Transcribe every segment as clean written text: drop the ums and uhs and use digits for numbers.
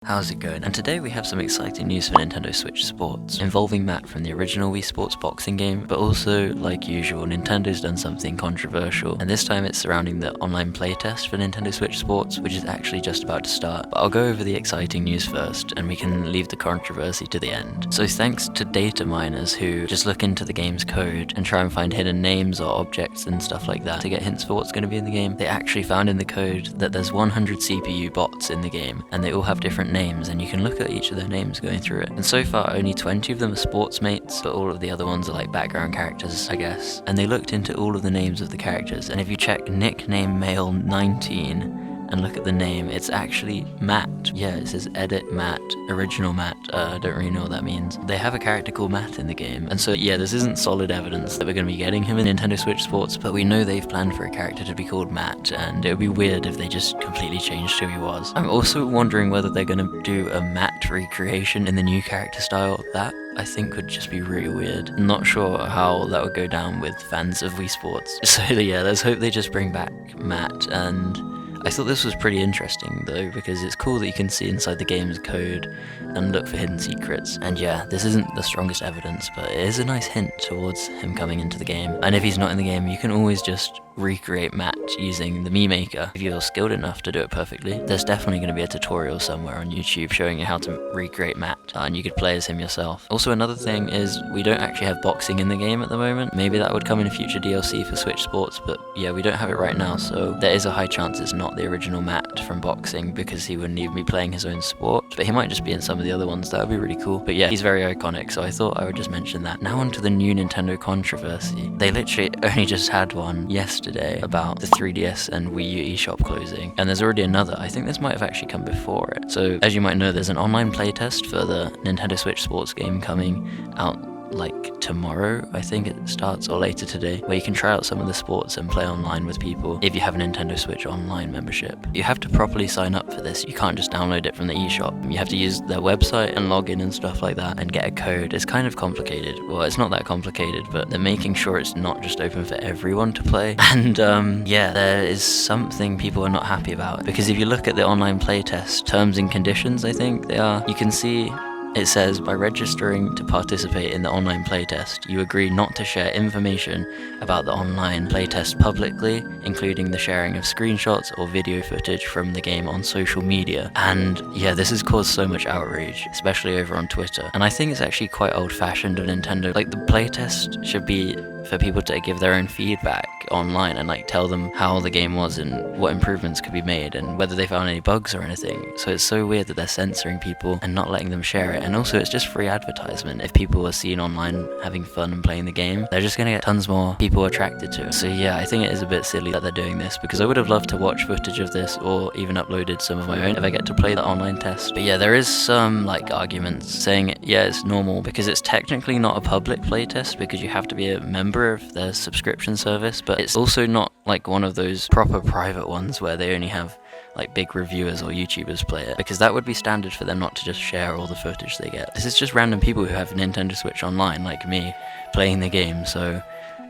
How's it going? And today we have some exciting news for Nintendo Switch Sports, involving Matt from the original Wii Sports boxing game, but also, like usual, Nintendo's done something controversial, and this time it's surrounding the online playtest for Nintendo Switch Sports, which is actually just about to start. But I'll go over the exciting news first, and we can leave the controversy to the end. So thanks to data miners who just look into the game's code and try and find hidden names or objects and stuff like that to get hints for what's going to be in the game, they actually found in the code that there's 100 CPU bots in the game, and they all have different names, and you can look at each of their names going through it. And so far only 20 of them are sports mates, but all of the other ones are like background characters, I guess. And they looked into all of the names of the characters, and if you check nickname male 19 and look at the name, it's actually Matt. Yeah, it says edit Matt, original Matt. I don't really know what that means. They have a character called Matt in the game, and so yeah, this isn't solid evidence that we're going to be getting him in Nintendo Switch Sports, but we know they've planned for a character to be called Matt, and it would be weird if they just completely changed who he was. I'm also wondering whether they're going to do a Matt recreation in the new character style. That I think would just be really weird. I'm not sure how that would go down with fans of Wii Sports. So yeah, let's hope they just bring back Matt. And I thought this was pretty interesting though, because it's cool that you can see inside the game's code and look for hidden secrets. And yeah, this isn't the strongest evidence, but it is a nice hint towards him coming into the game. And if he's not in the game, you can always just recreate Matt using the Mii Maker if you're skilled enough to do it perfectly. There's definitely going to be a tutorial somewhere on YouTube showing you how to recreate Matt, and you could play as him yourself. Also, another thing is we don't actually have boxing in the game at the moment. Maybe that would come in a future DLC for Switch Sports, but yeah, we don't have it right now, so there is a high chance it's not the original Matt from boxing, because he wouldn't even be playing his own sport, but he might just be in some of the other ones. That would be really cool. But yeah, he's very iconic, so I thought I would just mention that. Now on to the new Nintendo controversy. They literally only just had one yesterday about the 3DS and Wii U eShop closing, and there's already another. I think this might have actually come before it. So as you might know, there's an online playtest for the Nintendo Switch Sports game coming out like tomorrow, I think it starts, or later today, where you can try out some of the sports and play online with people if you have a Nintendo Switch Online membership. You have to properly sign up for this. You can't just download it from the eShop. You have to use their website and log in and stuff like that and get a code. It's kind of complicated. Well, it's not that complicated, but they're making sure it's not just open for everyone to play. And yeah, there is something people are not happy about, because if you look at the online playtest terms and conditions, I think they are, you can see it says, by registering to participate in the online playtest, you agree not to share information about the online playtest publicly, including the sharing of screenshots or video footage from the game on social media. And yeah, this has caused so much outrage, especially over on Twitter. And I think it's actually quite old-fashioned of Nintendo. Like, the playtest should be for people to give their own feedback online and like tell them how the game was and what improvements could be made and whether they found any bugs or anything. So it's so weird that they're censoring people and not letting them share it. And also, it's just free advertisement. If people are seen online having fun and playing the game, they're just gonna get tons more people attracted to it. So yeah, I think it is a bit silly that they're doing this, because I would have loved to watch footage of this or even uploaded some of my own if I get to play the online test. But yeah, there is some like arguments saying yeah, it's normal because it's technically not a public playtest, because you have to be a member of their subscription service, but it's also not like one of those proper private ones where they only have like big reviewers or YouTubers play it, because that would be standard for them not to just share all the footage they get. This is just random people who have Nintendo Switch Online like me playing the game, so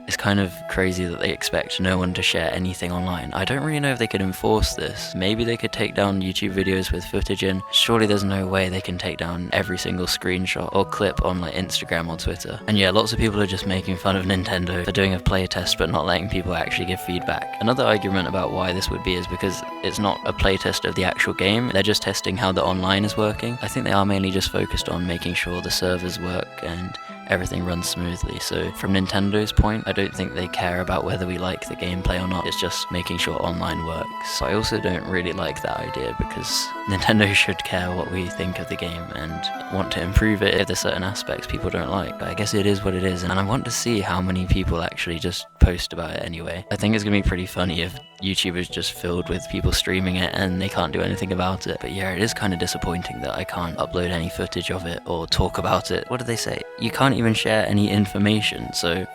it's kind of crazy that they expect no one to share anything online. I don't really know if they could enforce this. Maybe they could take down YouTube videos with footage in. Surely there's no way they can take down every single screenshot or clip on like Instagram or Twitter. And yeah, lots of people are just making fun of Nintendo for doing a playtest but not letting people actually give feedback. Another argument about why this would be is because it's not a playtest of the actual game. They're just testing how the online is working. I think they are mainly just focused on making sure the servers work and everything runs smoothly. So from Nintendo's point, I don't think they care about whether we like the gameplay or not. It's just making sure online works. So I also don't really like that idea, because Nintendo should care what we think of the game and want to improve it if there's certain aspects people don't like. But I guess it is what it is, and I want to see how many people actually just post about it anyway. I think it's gonna be pretty funny if YouTube is just filled with people streaming it and they can't do anything about it. But yeah, it is kind of disappointing that I can't upload any footage of it or talk about it. What did they say? You can't even share any information, so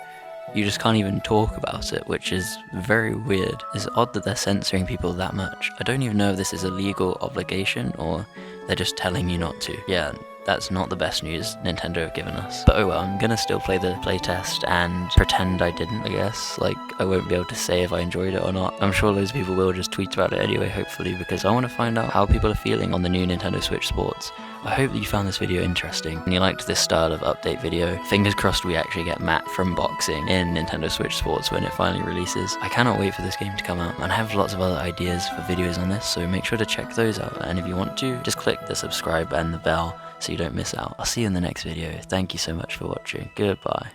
you just can't even talk about it, which is very weird. It's odd that they're censoring people that much. I don't even know if this is a legal obligation or they're just telling you not to. Yeah, that's not the best news Nintendo have given us. But oh well, I'm gonna still play the playtest and pretend I didn't, I guess. Like, I won't be able to say if I enjoyed it or not. I'm sure loads of people will just tweet about it anyway, hopefully, because I want to find out how people are feeling on the new Nintendo Switch Sports. I hope that you found this video interesting and you liked this style of update video. Fingers crossed we actually get Matt from boxing in Nintendo Switch Sports when it finally releases. I cannot wait for this game to come out, and I have lots of other ideas for videos on this, so make sure to check those out. And if you want to, just click the subscribe and the bell so you don't miss out. I'll see you in the next video. Thank you so much for watching. Goodbye.